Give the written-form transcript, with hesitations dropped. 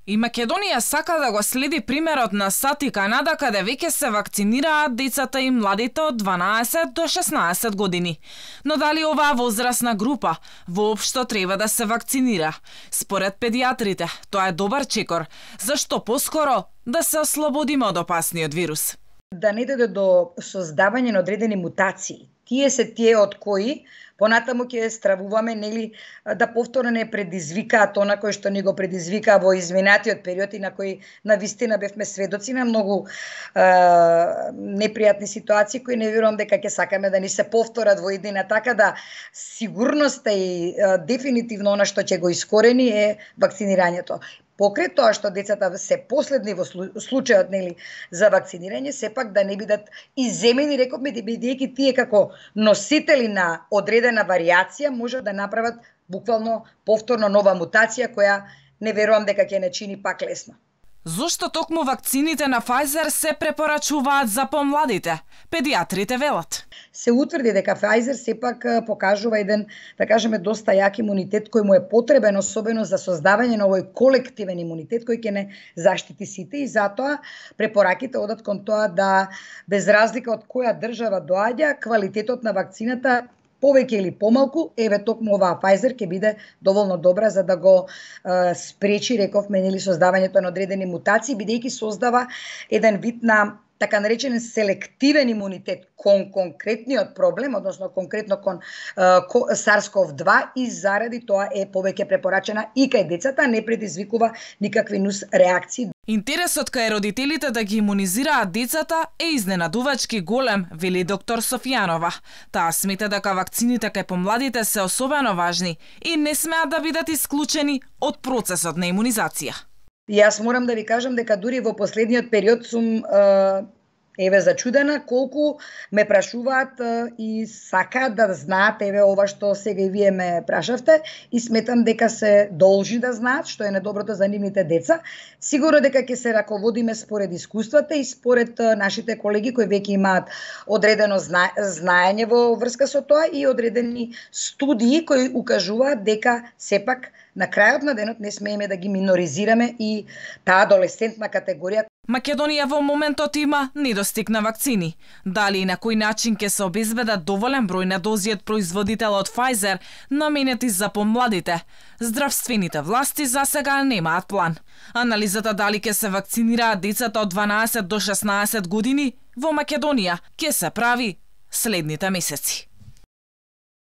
И Македонија сака да го следи примерот на САД и Канада, каде веќе се вакцинираат децата и младите од 12 до 16 години. Но дали оваа возрастна група воопшто треба да се вакцинира? Според педиатрите, тоа е добар чекор. Зашто поскоро да се ослободиме од опасниот вирус? Да не дојде до создавање на одредени мутации. Тие се тие од кои понатаму ќе стравуваме, нели, да повторно не предизвикаат она кој што ни го предизвика во изминатиот период и на кој навистина бевме сведоци на многу непријатни ситуации кои не верувам дека ќе сакаме да ни се повторат во иднина, така да сигурноста и дефинитивно она што ќе го искорени е вакцинирањето. Покрај тоа што децата се последни во случајот, нели, за вакцинирање, сепак да не бидат иземени, рековме, бидејќи тие како носители на одредена варијација можат да направат буквално повторно нова мутација која не верувам дека ќе не чини пак лесно. Зошто токму вакцините на Pfizer се препорачуваат за помладите? Педиатрите велат. Се утврди дека Pfizer сепак покажува еден, да кажеме, доста јак имунитет кој му е потребен, особено за создавање на овој колективен имунитет кој ќе не заштити сите, и затоа препораките одат кон тоа да, без разлика од која држава доаѓа, квалитетот на вакцината повеќе или помалку, еве токму оваа Pfizer ќе биде доволно добра за да го спречи, рековме, нели, создавањето на одредени мутации, бидејќи создава еден вид на така наречен селективен имунитет кон конкретниот проблем, односно конкретно кон SARS-CoV-2, и заради тоа е повеќе препорачена и кај децата, не предизвикува никакви нус реакции. Интересот кај родителите да ги имунизираат децата е изненадувачки голем, вели доктор Софијанова. Таа смета дека вакцините кај помладите се особено важни и не смеат да бидат исклучени од процесот на имунизација. Јас морам да ви кажам дека дури во последниот период сум еве зачудена колку ме прашуваат и сакаат да знаат еве ова што сега и вие ме прашавте, и сметам дека се должни да знаат што е најдоброто за нивните деца. Сигурно дека ќе се раководиме според искуствата и според нашите колеги кои веќе имаат одредено знаење во врска со тоа и одредени студии кои укажуваат дека сепак на крајот на денот не смееме да ги миноризираме и таа адолесцентна категорија. Македонија во моментот има недостиг на вакцини. Дали и на кој начин ќе се обезбедат доволен број на дози од производителот Pfizer наменети за помладите? Здравствените власти засега немаат план. Анализата дали ќе се вакцинираат децата од 12 до 16 години во Македонија ќе се прави следните месеци.